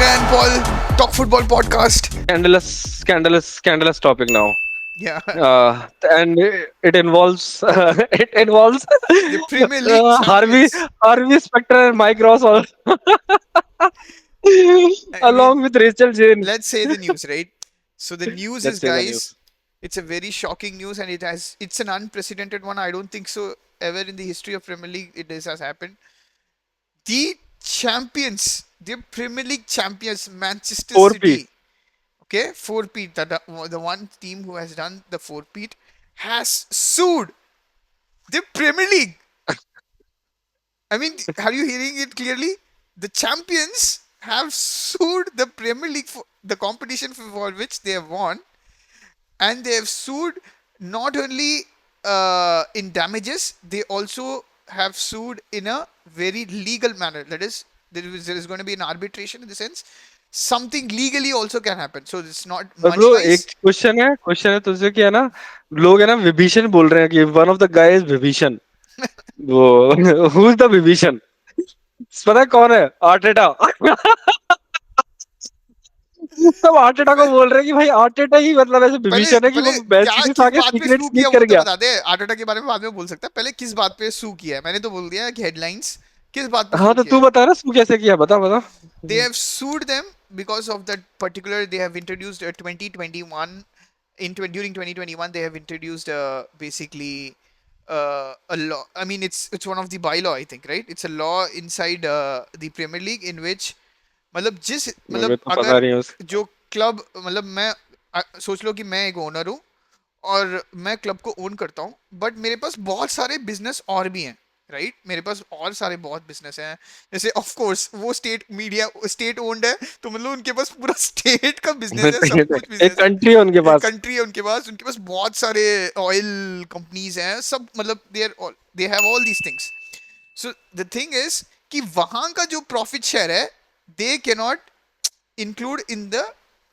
again, Paul. Talk Football Podcast. Scandalous topic now. Yeah, And it involves it involves the Premier League Harvey champions. Harvey Specter and Mike Ross I mean, along with Rachel Jane. let's say the news, right? So the news is, Let's say the guys, news. it's a very shocking news, and it's an unprecedented one. I don't think so ever in the history of Premier League this has happened. The champions, the Premier League champions, Manchester Four P. City. Okay, four-peat. The one team who has done the four-peat has sued the Premier League. I mean, are you hearing it clearly? The champions have sued the Premier League for the competition for which they have won, and they have sued not only in damages, they also have sued in a very legal manner. That is, there is going to be an arbitration in the sense something legally also can happen. So it's not और money bro एक wise. Question है तुझसे कि है ना लोग है ना विभीषण बोल रहे हैं कि one of the guy is Vibhishan वो हु इज द विभीषण पता है कौन है आर्टेटा सब आर्टेटा को बोल रहे हैं कि भाई आर्टेटा ही मतलब ऐसे पहले विभीषण है कि वो पहले मैन क्या सिटी से किस आके बात पे सीक्रेट सू किया स्नीक वो कर तो गया बता दे। आर्टेटा के बारे में बाद में बोल सकता है, पहले किस बात पे सू किया है। मैंने तो बोल दिया कि हेडलाइंस किस बात पे हाँ सू तो किया तू है। बता ना तू कैसे किया बता बता They have sued them because of that particular. They have introduced a 2021 during 2021 they have introduced basically a law. I mean, it's one of the bylaw, I think, right? It's a law inside the Premier League in which मतलब जिस मुझे मतलब तो पता अगर नहीं है उसका जो क्लब मतलब मैं सोच लो कि मैं एक ओनर हूँ और मैं क्लब को ओन करता हूँ, बट मेरे पास बहुत सारे बिजनेस और भी हैं, राइट? मेरे पास और सारे बहुत बिजनेस हैं। जैसे ऑफ कोर्स वो स्टेट मीडिया स्टेट ओन्ड है, तो मतलब उनके पास पूरा स्टेट का बिजनेस है, सब कुछ एक बिजनेस है। कंट्री है उनके एक पास कंट्री है उनके पास बहुत सारे ऑयल कंपनीज हैं, सब मतलब they have all these things. So the thing is कि वहां का जो प्रॉफिट शेयर है, they can not include in the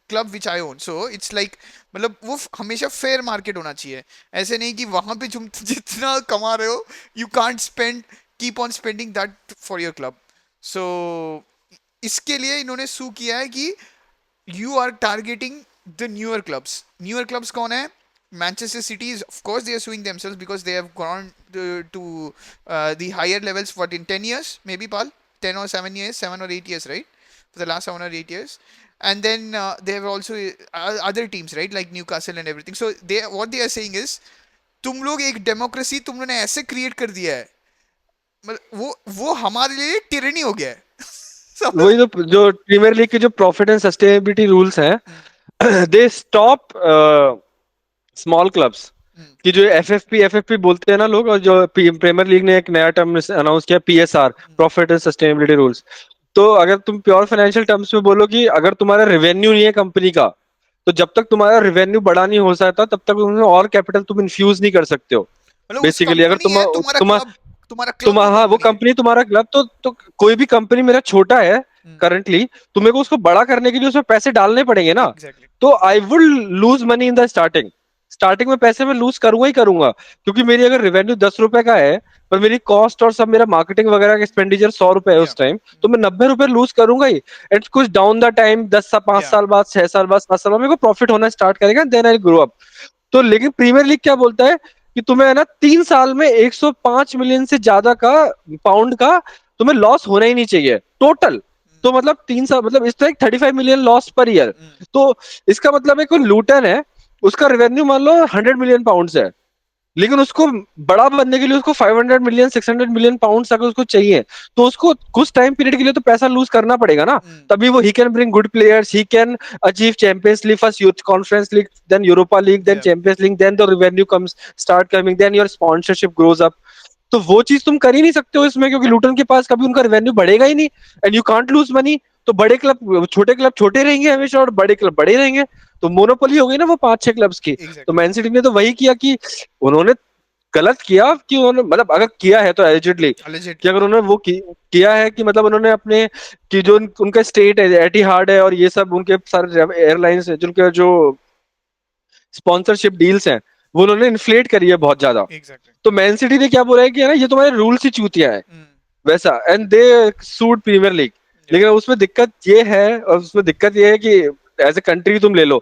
club which I own. So it's like मतलब वो हमेशा फेयर मार्केट होना चाहिए। ऐसे नहीं कि वहां पे तुम जितना कमा रहे हो you can't spend keep on spending that for your club. So इसके लिए इन्होंने सू किया है कि you are targeting the newer clubs. Newer clubs कौन है? Manchester City is, of course, they are suing themselves because they have gone to the higher levels. What, in 10 years, maybe, Paul? 10 or 7 years, 7 or 8 years, right? For the last 7 or 8 years. And then they have also other teams, right? Like Newcastle and everything. So what they are saying is, तुम लोग एक democracy तुम लोगों ने ऐसे create कर दिया है, मतलब वो हमारे लिए टिरनी हो गया है। समझ? वही तो जो प्रीमियर लीग के जो प्रॉफिट एंड सस्टेनेबिलिटी रूल्स हम्म, हैं दे स्टॉप स्मॉल क्लब्स हम्म, कि जो एफएफपी बोलते हैं ना लोग और जो प्रीमियर लीग ने एक नया टर्म अनाउंस किया PSR hmm, profit and sustainability rules. तो अगर तुम प्योर फाइनेंशियल टर्म्स में बोलो कि अगर तुम्हारा रेवेन्यू नहीं है कंपनी का तो जब तक तुम्हारा रेवेन्यू बड़ा नहीं हो सकता तब तक उसमें और कैपिटल तुम इन्फ्यूज नहीं कर सकते हो। मतलब उस बेसिकली अगर कंपनी है तुम्हारा तुम क्लब, तुम्हारा क्लब वो हाँ वो कंपनी है। कंपनी तुम्हारा क्लब तो कोई भी कंपनी मेरा छोटा है हम्म, करंटली तुम्हें को उसको बड़ा करने के लिए उसमें पैसे डालने पड़ेंगे ना। एग्जैक्टली। तो I would lose money in the starting. Starting में पैसे मैं लूज करूंगा ही करूंगा क्योंकि मेरी अगर रेवेन्यू 10 रुपए का है पर मेरी कॉस्ट और सब मेरा मार्केटिंग वगैरह का एक्सपेंडिचर 100 रुपए है या उस टाइम तो मैं 90 रुपए लूज करूंगा ही। एंड कुछ डाउन द टाइम 5 साल बाद 6 साल बाद 7 साल बाद मेरे को प्रॉफिट होना स्टार्ट करेगा देन आई ग्रो अप। तो लेकिन प्रीमियर लीग क्या बोलता है कि तुम्हें है ना 3 साल में 105 मिलियन से ज्यादा का पाउंड का तुम्हें लॉस होना ही नहीं चाहिए टोटल। तो मतलब 3 साल मतलब इस तरह 35 मिलियन लॉस पर ईयर। तो इसका मतलब है कोई लूटन है उसका रेवेन्यू मान लो 100 मिलियन पाउंड है लेकिन उसको बड़ा बनने के लिए उसको 500 मिलियन 600 मिलियन पाउंड्स अगर उसको चाहिए तो उसको कुछ टाइम पीरियड के लिए तो पैसा लूज करना पड़ेगा ना। तभी वो ही कैन ब्रिंग गुड प्लेयर्स ही can achieve Champions League first youth conference league then Europa League then या Champions League then the revenue comes start coming then your sponsorship grows up. तो वो चीज तुम कर ही नहीं सकते हो इसमें क्योंकि लूटन के पास कभी उनका रेवेन्यू बढ़ेगा ही नहीं and you can't lose money. तो बड़े क्लब छोटे रहेंगे हमेशा और बड़े क्लब बड़े रहेंगे। तो मोनोपोली हो गई ना वो 5-6 क्लब्स की। तो एग्जैक्टली। मैन सिटी ने तो वही किया कि उन्होंने गलत किया कि उन्होंने मतलब अगर किया है तो एलिजिडली कि अलिजिटली। अगर उन्होंने वो किया है कि मतलब उन्होंने अपने कि जो उनका स्टेट है एटिहाड है और ये सब उनके सारे एयरलाइंस है जिनके जो स्पॉन्सरशिप डील्स हैं वो उन्होंने इन्फ्लेट करी है बहुत ज्यादा। एग्जैक्टली। तो मैन सिटी ने क्या बोला है कि है ना ये तुम्हारे रूल्स ही चूतिया है वैसा and they sued Premier League. Yeah. लेकिन उसमें दिक्कत ये है, और उसमें दिक्कत ये है कि एज ए कंट्री तुम ले लो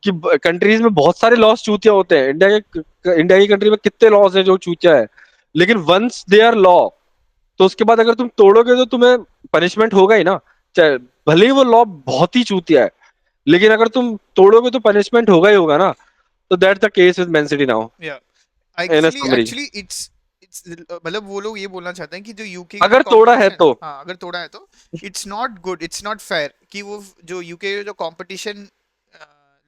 कि कंट्रीज में बहुत सारे लॉस चूतिया होते हैं। इंडिया की कंट्री में कितने लॉस है जो चूतिया है, लेकिन वंस दे आर लॉ, तो उसके बाद अगर तुम तोड़ोगे तो तुम्हें पनिशमेंट होगा ही ना, चाहे भले ही वो लॉ बहुत ही चूतिया है, लेकिन अगर तुम तोड़ोगे तो पनिशमेंट होगा ही होगा ना। तो that's the case with man city now Yeah. In a actually summary. Actually it's मतलब वो लोग ये बोलना चाहते हैं कि जो यूके की जो अगर तोड़ा है कंपटीशन, तो हाँ अगर तोड़ा है तो it's not good, it's not fair कि वो जो यूके जो कंपटीशन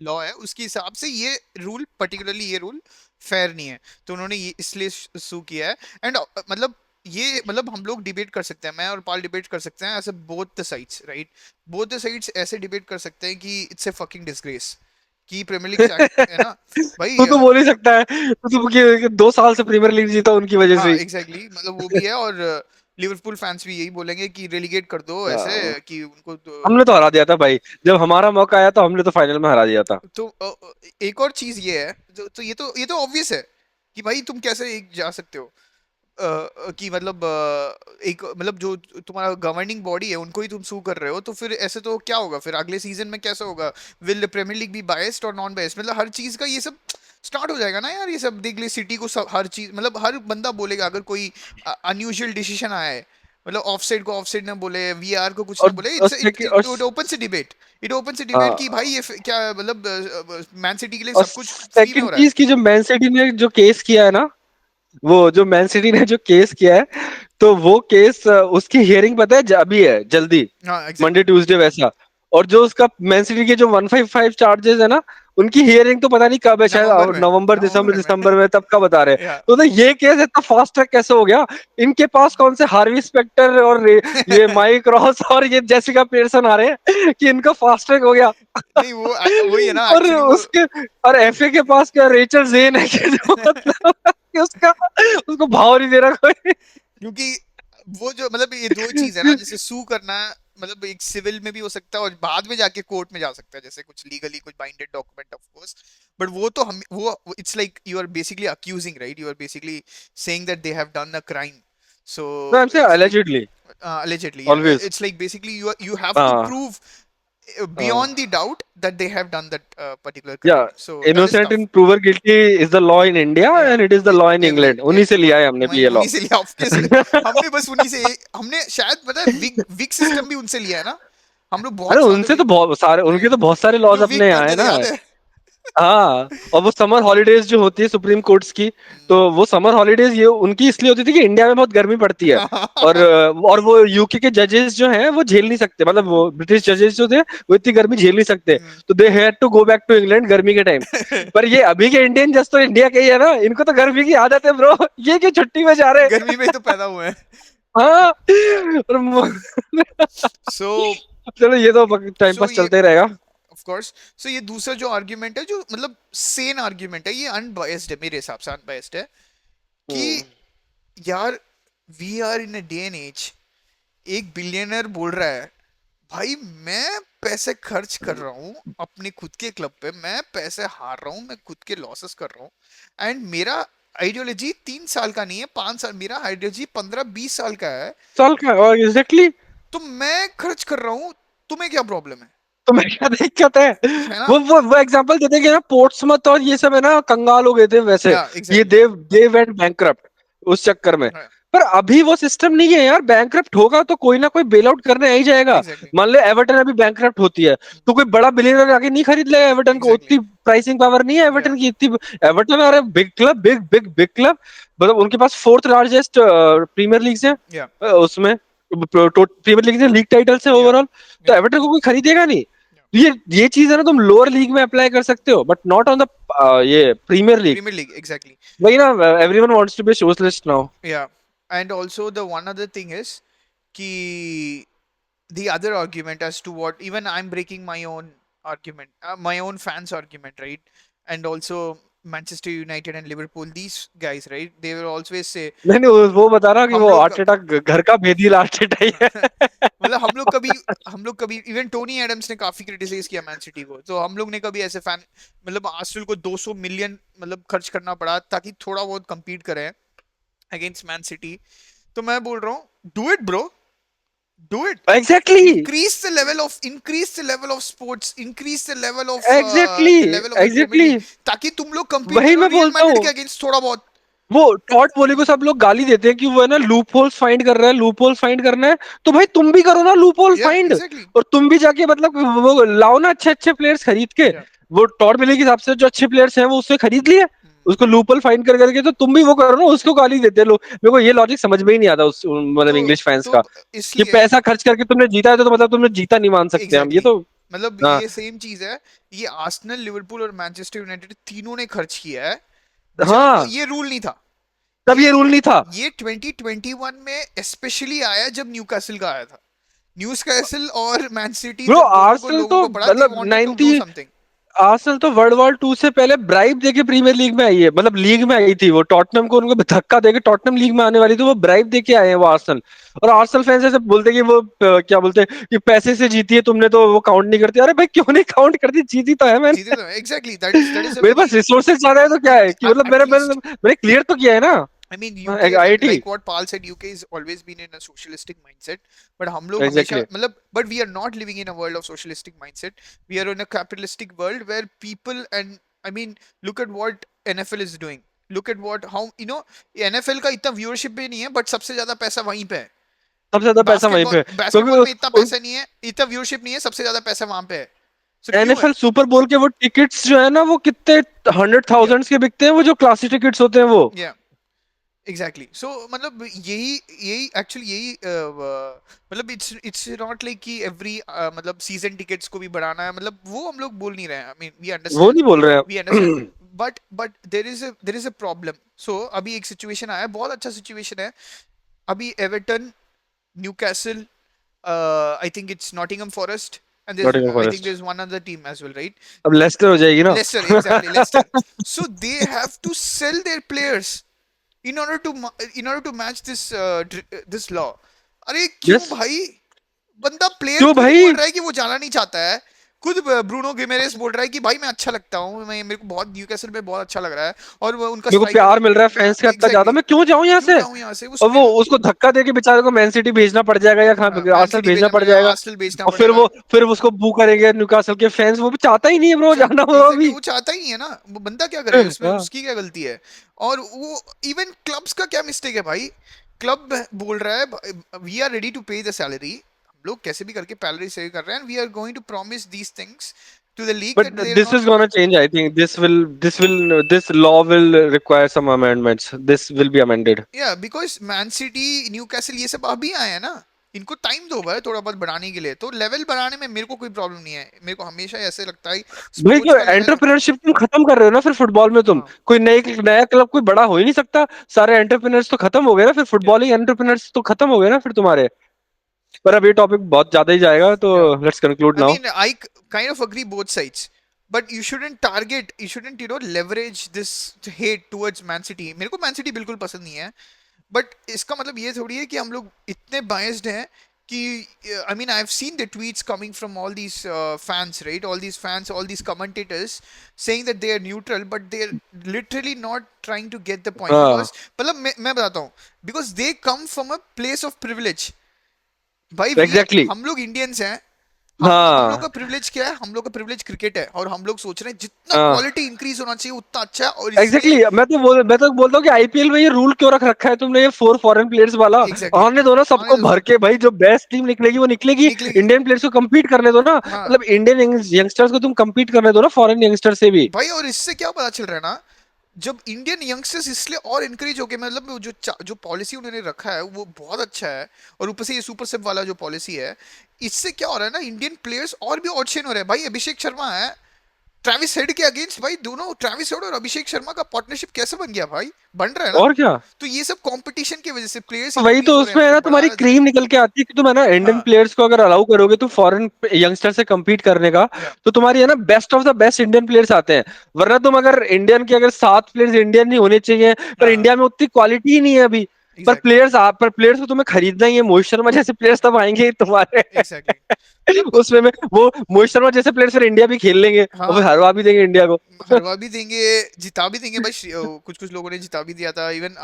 लॉ है उसके हिसाब से ये रूल, पर्टिकुलरली ये रूल फेयर नहीं है, तो उन्होंने ये इसलिए सू किया है। एंड मतलब ये मतलब हम लोग डिबेट कर सकते हैं, मैं और पाल डिबेट कर सकते हैं ऐसे both the sides, right. Both the sides ऐसे डिबेट कर सकते हैं कि इट्स ए फकिंग डिसग्रेस कि प्रीमियर लीग है ना भाई। तू तो बोल ही सकता है, तू तो कि 2 साल से प्रीमियर लीग जीता उनकी वजह से हाँ ही। एग्जैक्टली exactly, मतलब वो भी है। और लिवरपूल फैंस भी यही बोलेंगे कि रेलीगेट कर दो ऐसे कि उनको हमने तो हरा दिया था भाई, जब हमारा मौका आया तो हमने तो फाइनल में हरा दिया था। तो एक और चीज ये है जो, तो ये तो ऑब्वियस है कि भाई तुम कैसे एक जा सकते हो कि मतलब एक मतलब जो तुम्हारा गवर्निंग बॉडी है उनको ही तुम सू कर रहे हो, तो फिर ऐसे तो क्या होगा फिर अगले सीजन में कैसे होगा? Will Premier League be biased और नॉन बायस्ड? मतलब हर चीज का ये सब स्टार्ट हो जाएगा ना यार, ये सब देख ले सिटी को सब, हर चीज मतलब हर बंदा बोलेगा अगर कोई अनयूजुअल डिसीजन आया है, मतलब ऑफसाइड को ऑफसाइड ना बोले, वीआर को कुछ ना बोले, और इट्स इट सेकंड और इट ओपन से डिबेट, इट ओपन से डिबेट कि हाँ, भाई ये क्या मतलब मैन सिटी के लिए और सब कुछ फ्री में हो सेकंड रहा है। चीज की जो मैन सिटी ने जो केस किया है ना, वो जो मैन सिटी ने जो केस किया है, तो वो केस उसकी हियरिंग पता है अभी है जल्दी, हाँ मंडे एग्जैक्टली ट्यूसडे वैसा। और जो उसका मैन सिटी के जो 155 चार्जेस है ना, उनकी हियरिंग तो पता नहीं कब है, शायद नवंबर में, नवंबर दिसंबर नवंबर में दिसंबर में, तब का बता रहे हैं। या तो ये केस इतना फास्ट ट्रैक कैसे हो गया? इनके पास कौन से हार्वी स्पेक्टर और ये माइक रॉस और ये जेसिका पियर्सन आ रहे हैं कि इनका फास्ट ट्रैक हो गया। नहीं वो वही है ना और एक्चुअली वो उसके और एफए के पास क्या रेचल जेन है कि जो मतलब कि उसका उसको भाव नहीं दे रहा कोई। क्योंकि वो जो मतलब ये दो चीज है ना, जैसे सू करना मतलब एक सिविल में भी हो सकता है और बाद में जाके कोर्ट में जा सकता है, जैसे कुछ लीगली कुछ binded document of course. But वो तो हम वो it's like you are basically accusing, right, you are basically saying that they have done a crime, so No, I'm saying it's like allegedly, allegedly, yeah, always. it's like basically you have to हाँ prove हाँ, beyond the doubt that they have done that particular crime, या so that is innocent tough. In prover guilty is the law in India Yeah, and it is the law in every England. उन्हीं से लिया है हमने भी वही ये law. उन्हीं से लिया ऑब्वियसली। हमने बस उन्हीं से, हमने शायद पता है विग विग सिस्टम भी उनसे लिया है ना, हम लोग अरे बहुत सालों उनसे के तो बहुत सारे, उनके तो बहुत सारे वो लॉज जो विग अपने यहाँ है पहनते थे ना। याद है? हाँ, और वो समर हॉलीडेज जो होती है सुप्रीम कोर्ट्स की, तो वो समर हॉलीडेज ये उनकी इसलिए होती थी कि इंडिया में बहुत गर्मी पड़ती है। और वो यूके के जजेस जो हैं वो झेल नहीं सकते, मतलब वो ब्रिटिश जजेस जो थे वो इतनी गर्मी झेल नहीं सकते, तो they had to go back to England गर्मी के टाइम। पर ये अभी के इंडियन जज तो इंडिया के ही है ना, इनको तो गर्मी की आदत है ब्रो। ये क्यों छुट्टी में जा रहे गर्मी में हैं? ही तो पैदा हुए हैं। हाँ। और सो चलो ये तो टाइम सो पास ये चलते ही रहेगा। ऑफ कोर्स, सो ये दूसरा जो आर्ग्यूमेंट है जो मतलब सेन आर्ग्यूमेंट है, ये अनबायस्ड है मेरे हिसाब से, अनबायस्ड है कि हम्म। यार we are in a day and age, एक बिलियनर बोल रहा है भाई मैं पैसे खर्च कर रहा हूँ अपने खुद के क्लब पे, मैं पैसे हार रहा हूँ, मैं खुद के लॉसेस कर रहा हूँ, एंड मेरा आइडियोलॉजी 3 साल का नहीं है, 5 साल, मेरा आइडियोलॉजी 15-20 साल का है, साल का एग्जैक्टली। तो मैं खर्च कर रहा हूँ, तुम्हें क्या प्रॉब्लम तो मैं क्या दिक्कत है? है ना? वो एग्जांपल देते कि ना पोर्ट्समथ और ये सब है ना कंगाल हो गए थे वैसे, या ये एग्जैक्टली, दे वेंट बैंकरप्ट उस चक्कर में। पर अभी वो सिस्टम नहीं है यार, बैंकरप्ट होगा तो कोई ना कोई बेल आउट करने आ ही जाएगा। एग्जैक्टली, मान ले एवर्टन अभी बैंकरप्ट होती है, तो कोई बड़ा बिलियनर आके नहीं खरीद लेगा एवर्टन को, एग्जैक्टली, उतनी प्राइसिंग पावर नहीं है या एवर्टन की इतनी। एवर्टन आ रहे big club, big big big club, मतलब उनके पास फोर्थ लार्जेस्ट प्रीमियर लीग है या उसमें, प्रीमियर लीग से लीग टाइटल्स है या ओवरऑल। तो या एवर्टन को कोई खरीदेगा नहीं। ये चीज है ना, तुम लोअर लीग में अप्लाई कर सकते हो बट नॉट ऑन द ये premier league. Premier league exactly, वही ना, everyone wants to be socialist now. Yeah and also the one other thing is कि the other argument as to what even I'm breaking my own argument, my own fans argument, right? And also Manchester United and Liverpool, these guys, right, they will always say नहीं नहीं, वो बता रहा कि हम वो लोग आर्टेटा घर का भेदी आर्टेटा ही है। मतलब हम लोग कभी इवन टोनी एडम्स ने काफी क्रिटिसाइज किया मैन सिटी को, तो हम लोग ने कभी ऐसे फैन मतलब आर्सेनल को 200 मिलियन मतलब खर्च करना पड़ा ताकि थोड़ा बहुत compete करें अगेंस्ट मैन सिटी, तो मैं बोल रहा हूँ do it bro, Do it. Exactly. Increase the level of sports, increase the Exactly. level of the Premier League, Exactly. ताकि तुम लोग compete वही करो मैं रियल बोलता मैड्रिड के हूँ। अगेंस्ट थोड़ा बहुत। वो टॉट बोले को सब लोग गाली देते हैं कि वो है ना लूप होल्स फाइंड कर रहा है, लूप होल्स फाइंड करना है। तो भाई तुम भी करो ना लूप होल या फाइंड। एग्जैक्टली। और तुम भी जाके मतलब वो लाओ ना अच्छे अच्छे प्लेयर्स खरीद के। या वो टॉट मिले के हिसाब से जो अच्छे प्लेयर्स हैं वो उससे खरीद लिए। उसको लूप होल फाइंड कर करके तो तुम भी वो करो ना, उसको गाली देते हैं लोग। मेरे को ये लॉजिक समझ में ही नहीं आता उस मतलब तो इंग्लिश फैंस तो का, कि इसलिए पैसा खर्च करके तुमने जीता है तो मतलब तुमने जीता नहीं मान सकते हम ये एग्जैक्टली तो। मतलब हाँ। ये सेम चीज है। ये आर्सेनल, लिवरपूल और मैनचेस्टर यूनाइटेड तीनों ने खर्च किया है जब हाँ ये रूल नहीं था। तब ये ये रूल नहीं था। ये 2021 में स्पेशली आया जब न्यूकासल का आया था। न्यूकासल और मैन सिटी ब्रो जब दोनों को आर्सेनल लोगों तो को पड़ा, दे मतलब wanted to 90, do something. Arsenal तो वर्ल्ड वॉर 2 से पहले ब्राइब देके प्रीमियर लीग में आई है, मतलब लीग में आई थी वो। टॉटनहम को उनको धक्का देके टॉटनहम लीग में आने वाली थी, वो ब्राइब देके आए हैं वो आर्सेनल। और आर्सेनल फैंस ऐसे बोलते हैं कि वो क्या बोलते हैं कि पैसे से जीती है तुमने तो वो काउंट नहीं करती। अरे भाई क्यों नहीं काउंट करती, जीती तो है जीते मैंने। तो एग्जैक्टली, दैट इज अ मेरे वेरी पास रिसोर्सेज ज्यादा है तो क्या है कि मतलब मेरा मैंने एटलीस्ट। मैंने क्लियर तो किया है ना। I mean, UK, IIT. like what Paul said, UK has always been in a socialistic mindset. But हम लोग हमेशा एग्जैक्टली। मतलब, but we are not living in a world of socialistic mindset. We are in a capitalistic world where people and I mean, look at what NFL is doing. Look at what how you know NFL का इतना viewership भी नहीं है, but सबसे ज्यादा पैसा वहीं पे है। सबसे ज्यादा पैसा वहीं बास्केटबॉल पे है, बास्केटबॉल में इतना क्योंकि पैसा नहीं है, इतना व्यूअरशिप नहीं है, सबसे ज्यादा पैसा वहां पे है। सो क्यों है? एनएफएल सुपर बोल के वो टिकट्स जो है ना वो कितने हंड्रेड या थाउजेंड्स के बिकते हैं, वो जो क्लासिक टिकट्स होते हैं वो। या एग्जैक्टली सो मतलब यही यही एक्चुअली यही मतलब इट्स नॉट लाइक कि एवरी मतलब सीजन टिकट्स को भी बढ़ाना है, मतलब वो हम लोग बोल नहीं रहे हैं। आई मीन वो नहीं बोल रहे वी अंडरस्टैंड। हैं। But there is a problem. So अभी एक सिचुएशन आया है, बहुत अच्छा सिचुएशन है। अभी Everton, Newcastle, I think it's Nottingham Forest and Nottingham I think Forest. There is one other team as well, right? अब लेस्टर हो जाएगी ना। Leicester, exactly Leicester. So they have to sell their players in order to in order to match this law. अरे क्यों yes. भाई? बंदा player क्यों खुद बोल भाई? रहा है कि वो जाना नहीं चाहता है। खुद ब्रूनो गिमेरेस बोल रहा है कि भाई मैं अच्छा लगता हूँ, मैं मेरे को बहुत न्यूकासल में बहुत अच्छा लग रहा है। और उनका मेरे को स्ट्राइकर प्यार मिल रहा है फैंस का इतना ज्यादा, एग्जैक्टली, मैं क्यों जाऊं यहाँ क्यों से। जाऊं यहाँ से? वो और वो स्टिल उसको धक्का देके बेचारे को मैन सिटी भेजना पड़ जाएगा या कहाँ मैन आर्सेनल सिटी भेजना भेजना पड़ पड़ेगा, जाएगा। आर्सेनल भेजना और फिर पड़ेगा। वो फिर उसको बू करेंगे न्यूकासल के फैंस, वो भी चाहता ही नहीं है ब्रो जाना वो एग्जैक्टली अभी। वो चाहता ही है ना, वो बंदा क्या करे उसमें, हाँ। उसकी क्या गलती है? और वो इवन क्लब्स का क्या मिस्टेक है भाई? क्लब बोल रहा है वी आर रेडी टू पे द सैलरी, हम लोग कैसे भी करके सैलरी सेव कर रहे हैं, we are going to promise these things to the league But that they are this not. is gonna change. I think this law will require some amendments. This will be amended. या because man city, Newcastle ये सब अभी आए हैं ना, इनको time दो भाई थोड़ा बहुत बढ़ाने के लिए। तो लेवल बढ़ाने में मेरे को कोई प्रॉब्लम नहीं है, मेरे को हमेशा ऐसे लगता है भाई स्पोर्ट्स क्यों का लेवल। एंटरप्रेन्योरशिप तुम खत्म कर रहे हो ना फिर फुटबॉल में तुम। हाँ कोई नई नया क्लब कोई बड़ा हो ही नहीं सकता। सारे एंटरप्रेन्योर्स तो खत्म हो गए ना फिर, या फुटबॉलिंग एंटरप्रेन्योर्स तो खत्म हो गए ना फिर तुम्हारे। पर अब ये टॉपिक बहुत ज्यादा ही जाएगा तो या let's conclude I now. mean, I kind of agree both sides, but you shouldn't, leverage this hate towards Man City. मेरे को Man City बिल्कुल पसंद नहीं है, but इसका मतलब ये थोड़ी है कि हम लोग इतने biased हैं कि I mean, I've seen the tweets coming from all these fans, right? All these fans, all these commentators saying that they are neutral, but they're literally not trying to get the point हाँ because मतलब मैं बताता हूँ, because they come from a place of privilege. भाई exactly हम लोग Indians हैं। हम लोग का हाँ प्रिविलेज क्या है? हम लोग का प्रिविलेज क्रिकेट है, और हम लोग सोच रहे हैं जितना हाँ क्वालिटी इंक्रीज होना चाहिए उतना अच्छा है, और एग्जैक्टली इसलिए मैं तो बोलता हूँ कि आईपीएल में ये रूल क्यों रख रखा है तुमने, ये 4 फॉरेन प्लेयर्स वाला। एग्जैक्टली आने दो ना आने सबको दो, भर के भाई, जो बेस्ट टीम निकलेगी वो निकलेगी। निकलेगी। इंडियन प्लेयर्स को compete करने दो ना, हाँ मतलब इंडियन यंगस्टर्स को तुम compete करने दो ना फॉरेन यंगस्टर से भी। भाई, और इससे क्या पता चल रहा है ना, जब इंडियन यंगस्टर्स इसलिए और इनकरेज हो गए, मतलब वो जो पॉलिसी उन्होंने रखा है वो बहुत अच्छा है। और ऊपर से ये सुपर सेप वाला जो पॉलिसी है, इससे क्या हो रहा है ना, इंडियन प्लेयर्स और भी ऑडिशन हो रहे हैं भाई। अभिषेक शर्मा है ट्रेविस हेड के अगेंस्ट, भाई दोनों ट्रेविस हेड और अभिषेक शर्मा का पार्टनरशिप कैसे बन गया भाई? बन रहा है ना। और क्या। तो ये सब कंपटीशन की वजह से प्लेयर्स तो वही तो इंक्रीज हो रहे हैं, उसमें है उनको ना तुम्हारी बढ़ावा दे रहे क्रीम निकल के आती है कि तुम है ना हैं। इंडियन हाँ प्लेयर्स को अगर अलाउ करोगे तो फॉरेन यंगस्टर से compete करने का, या तो तुम्हारी है ना best of the best Indian players आते हैं। वरना तुम अगर इंडियन के अगर 7 प्लेयर्स इंडियन नहीं होने चाहिए, पर हाँ इंडिया में उतनी क्वालिटी ही नहीं है अभी। एग्जैक्टली पर प्लेयर्स को तुम्हें खरीदना ही है, मोहित शर्मा जैसे प्लेयर्स तब आएंगे ही तुम्हारे। एग्जैक्टली मतलब उसमें में वो मोहित शर्मा जैसे प्लेयर फिर इंडिया भी खेल लेंगे और फिर हाँ, हरवा भी देंगे इंडिया को। हरवा भी देंगे, जिता भी देंगे भाई। कुछ कुछ लोगों ने जिता भी दिया था इवन।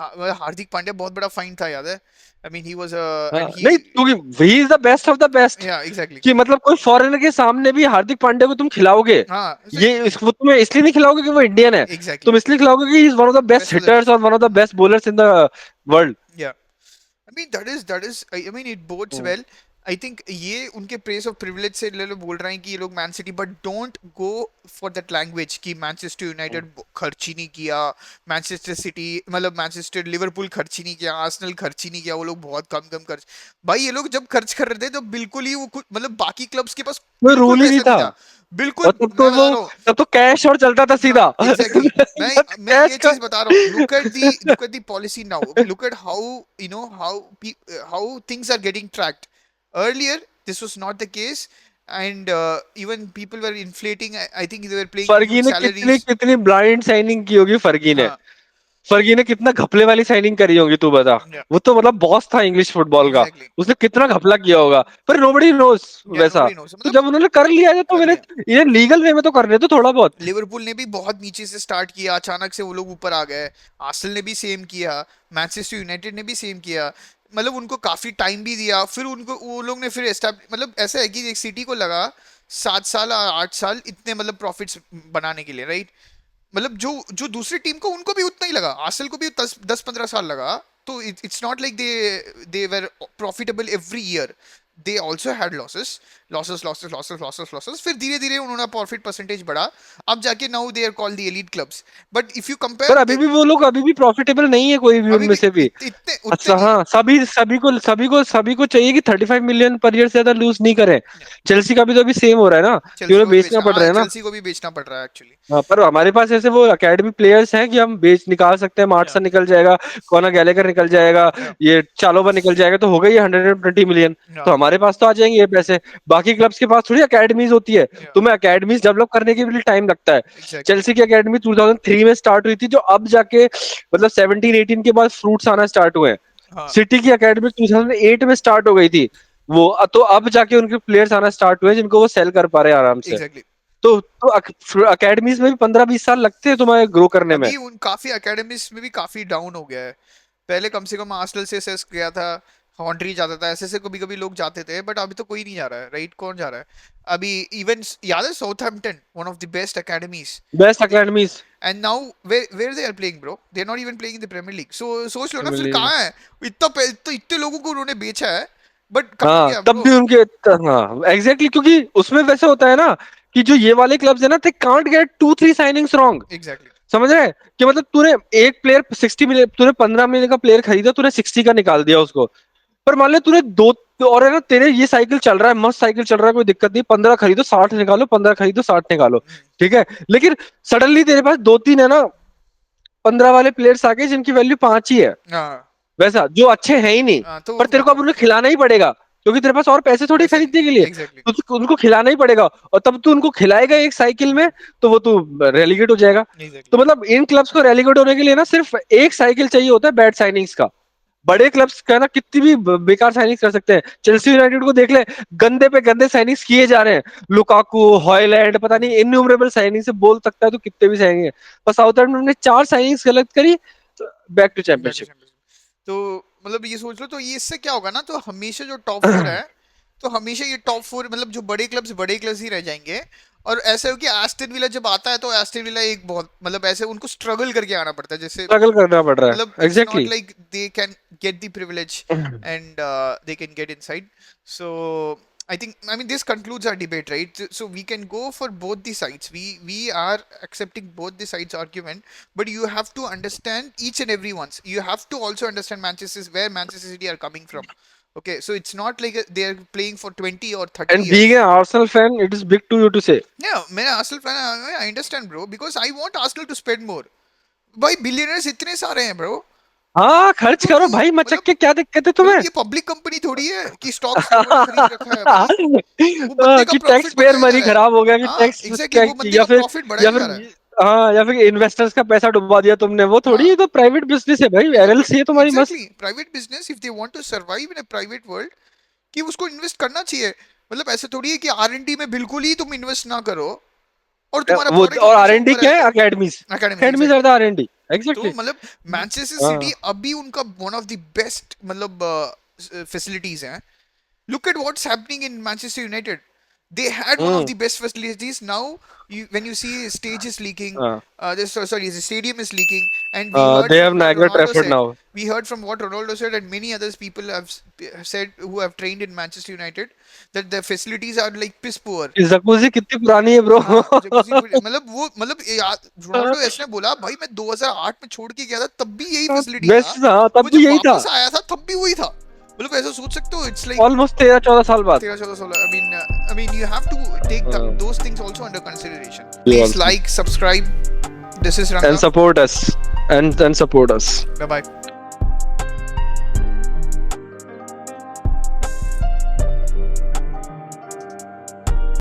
हार्दिक पांड्या बहुत बड़ा फाइन था, याद है? आई मीन ही वाज हाँ एंड ही, नहीं, क्योंकि he is the best of the best. या एग्जैक्टली। कि मतलब कोई फॉरेनर के सामने भी हार्दिक पांड्या को तुम खिलाओगे, हाँ so, ये वो तुम्हें इसलिए नहीं खिलाओगे कि वो इंडियन है, एग्जैक्टली, तुम इसलिए खिलाओगे कि he is one of the best best of the hitters best. और one of the best bowlers in the world. Yeah I mean that is I mean it bodes well. I think ये उनके press of privilege से ले लो बोल रहे हैं कि ये लोग man city, but don't go for that language कि मैनचेस्टर यूनाइटेड खर्च ही नहीं किया, मैनचेस्टर सिटी मतलब मैनचेस्टर लिवरपूल खर्च ही नहीं किया, आर्सेनल खर्च ही नहीं किया, वो लोग बहुत कम कम खर्च। भाई ये लोग जब खर्च कर रहे थे तो बिल्कुल ही वो मतलब बाकी क्लब्स के पास कोई बिल्कुल रूल ही नहीं पैसा नहीं था। था। बिल्कुल, और तब मैं तो बता वो, रहा हूँ। तब तो कैश और चलता था सीधा। हाँ एग्जैक्टली exactly. मैं कैश ये का। चीज बता रहा हूँ। Look at the policy now, look at how you know how things are getting tracked. Earlier this was not the case, and even people were inflating, I think they were playing Fergie huge ने कितनी salaries. कितनी blind signing की होगी फर्गी ने। हाँ फर्गी ने कितना घपले वाली साइनिंग करी होगी तू बता। या वो तो मतलब बॉस था इंग्लिश फुटबॉल का, एग्जैक्टली, उसने कितना घपला किया होगा, पर नोबडी नोस या वैसा। नोबडी नोस तो मतलब जब उन्होंने कर लिया है तो कर मैंने, लिया। ये लीगल वे में तो करने तो थोड़ा बहुत। लिवरपूल ने भी बहुत नीचे से स्टार्ट किया, अचानक से वो लोग ऊपर आ गए। आर्सेनल ने भी सेम किया, मैनचेस्टर यूनाइटेड ने भी सेम किया। मतलब उनको काफी टाइम भी दिया, फिर उनको वो लोग ने फिर एस्टैब्लिश, मतलब ऐसा है कि एक सिटी को लगा 7 साल और 8 साल इतने मतलब प्रॉफिट्स बनाने के लिए, राइट? मतलब जो जो दूसरी टीम को उनको भी उतना ही लगा, आर्सेनल को भी 10-15 साल लगा। तो it's not like they were profitable every year. They also had losses, losses, फिर धीरे धीरे उन्होंने प्रॉफिट परसेंटेज बढ़ा। अब जाके now they are called the elite clubs. But if you पर कंपेयर, अभी भी वो लोग अभी भी प्रॉफिटेबल नहीं है कोई भी अभी उनमें भी से भी। इतने उतने अच्छा नहीं है। हाँ, सभी को चाहिए कि 35 मिलियन पर ईयर से ज्यादा लूज नहीं करें। चेल्सी का भी तो अभी सेम हो रहा है ना, कि चेल्सी उन्हें को भी बेचना बेचना, पड़ रहा हाँ है ना। चेल्सी को भी बेचना पड़ रहा है एक्चुअली। हाँ, पर हमारे पास ऐसे वो एकेडमी प्लेयर्स हैं कि हम बेच निकाल सकते हैं, या मार्टसन निकल जाएगा, कॉनर गैलेगर निकल जाएगा, या ये चालोबा निकल जाएगा, तो हो गई 120 मिलियन। या तो हमारे पास तो आ जाएंगे ये पैसे। बाकी क्लब्स के पास थोड़ी एकेडमीज होती है, या तुम्हें एकेडमीज डेवलप करने के लिए टाइम लगता है। एग्जैक्टली। चेल्सी की एकेडमी 2003 में स्टार्ट हुई थी, जो अब जाके मतलब 17-18 के बाद फ्रूट्स आना स्टार्ट हुए हैं। हाँ सिटी की एकेडमी 2008 में स्टार्ट हो गई थी वो, तो अब जाके उनके प्लेयर्स आना स्टार्ट हुए जिनको वो सेल कर पा रहे हैं आराम से। एग्जैक्टली। तो अकेडमीज में भी 15-20 साल लगते हैं तुम्हारे ग्रो करने में। अभी उन काफी एकेडमीज में भी काफी डाउन हो गया है। पहले कम से कम आर्सेनल से एसएस गया था, हॉन्ट्री जाता था, ऐसे से कभी कभी लोग जाते थे, बट अभी तो कोई नहीं जा रहा है, राइट? कौन जा रहा है अभी? इवन याद है Southampton, one of the best academies. Best academies. And now where they are playing bro, they are not even playing in the premier league. So सोच लो ना फिर कहाँ है। इतने लोगों को उन्होंने बेचा है, बट कहाँ हाँ गया तब ब्रो? भी उनके, हाँ एग्जैक्टली, क्योंकि उसमें वैसे होता है ना कि जो ये वाले क्लब्स है ना, they can't get 2-3 signings wrong. Exactly. समझ रहे हैं? कि मतलब तूने एक प्लेयर 60 मिलियन, तूने 15 मिलियन का प्लेयर खरीदा, तूने 60 का निकाल दिया उसको। पर मान ले तूने दो, और है ना, तेरे ये साइकिल चल रहा है, मस्त साइकिल चल रहा है, कोई दिक्कत नहीं, 15 खरीदो 60 निकालो, 15 खरीदो 60 निकालो। ठीक है, लेकिन सडनली तेरे पास दो तीन है ना 15 वाले प्लेयर्स आ गए जिनकी वैल्यू 5 ही है, हाँ वैसा जो अच्छे हैं ही नहीं। हाँ, तो पर तेरे को अब मतलब उन्हें खिलाना ही पड़ेगा, क्योंकि तेरे पास और पैसे थोड़ी पैसे नहीं। खरीदने के लिए। एग्जैक्टली तो उनको खिलाना ही पड़ेगा, और तब तू उनको खिलाएगा एक साइकिल में, तो वो तू रेलीगेट हो जाएगा। एग्जैक्टली। तो मतलब इन क्लब्स को रेलीगेट होने के लिए ना सिर्फ एक साइकिल चाहिए होता है बैड साइनिंग्स का। बड़े क्लब्स का ना कितनी भी बेकार साइनिंग्स कर सकते हैं। चेल्सी यूनाइटेड को देख ले, गंदे पे गंदे साइनिंग्स किए जा रहे हैं। लुकाकू, हॉयलैंड, पता नहीं इन्यूमरेबल साइनिंग से बोल सकता है तो कितने भी साइनिंग है। पर साउथहैम्पटन ने 4 साइनिंग्स गलत करी, back to back to championship. Champions. तो मतलब ये सोच लो, तो ये इससे क्या होगा ना, तो हमेशा जो टॉप 4 है, तो हमेशा ये टॉप 4 मतलब जो बड़े क्लब्स ही रह जाएंगे। और ऐसा हो कि एस्टन विला जब आता है तो एस्टन विला एक बहुत मतलब ऐसे उनको स्ट्रगल करके आना पड़ता है, जैसे स्ट्रगल करना पड़ रहा मतलब है, it's not exactly. Like they can get the privilege and they can get inside. So I mean this concludes our debate, right? So we can go for both the sides. We are accepting both the sides argument, but you have to understand each and every one's. You have to also understand where Manchester City are coming from. Okay, so it's not like they are playing for 20 or 30 and being years. An Arsenal fan, it is big to you to say. Yeah, मैं Arsenal fan, I understand bro, because I want Arsenal to spend more. भाई billionaires इतने सारे हैं bro. हाँ खर्च तो करो वो भाई मचक मतलब के, क्या दिक्कत है मतलब तुम्हें? ये पब्लिक कंपनी थोड़ी है कि स्टॉक्स लोगों ने खरीद रखा है भाई। वो बंदे का कि टैक्स प्रॉफिट पेयर बढ़ाया जा मनी रहा है। खराब हो गया, कि हाँ टैक्स एग्जैक्टली, वो बंदे या का फिर, प्रॉफिट या बढ़ाया फिर जा रहा है। हाँ, या फिर इन्वेस्टर्स का पैसा डुबा दिया तुमने, वो थोड़ी, हाँ ये तो प्राइवेट बिजनेस है भाई, ये तो एलएलसी है तुम्हारी मस्त। Exactly private business, if they want to survive in a private world, कि उसको इन्वेस्ट करना चाहिए। मतलब ऐसे थोड़ी है कि R&D में बिल्कुल ही तुम इन्वेस्ट ना करो और तुम्हारा वो प्रोडक्ट और हमेशा आर एन डी ऊपर क्या है? रहता अकेडमीज, है। Academics academies are exactly. The R and D, तो एग्जैक्टली। मतलब मैनचेस्टर हाँ सिटी अभी उनका वन ऑफ द बेस्ट मतलब फैसिलिटीज हैं। Look at what's happening in Manchester United. They had one of hmm the best facilities. Now, when you see stage is leaking, हाँ sorry, the stadium is leaking, and we heard they have from what Niagara Ronaldo Trafford said. Now. We heard from what Ronaldo said, and many others people have said who have trained in Manchester United that the facilities are like piss poor. Jacuzzi कितनी पुरानी है bro. हाँ jacuzzi मतलब वो मतलब Ronaldo ऐसे बोला भाई मैं 2008 में छोड़ के गया था तब भी यही फैसिलिटी था, बेस्ट था, वो तब भी जब यही था, वापस आया था तब भी वही था। मतलब ऐसा सोच सकते हो, इट्स लाइक ऑलमोस्ट 13-14 साल बाद। 13-14 16. I mean, you have to take those things also under consideration. You Please also like, subscribe. This is and Ranga. support us and support us. Bye bye.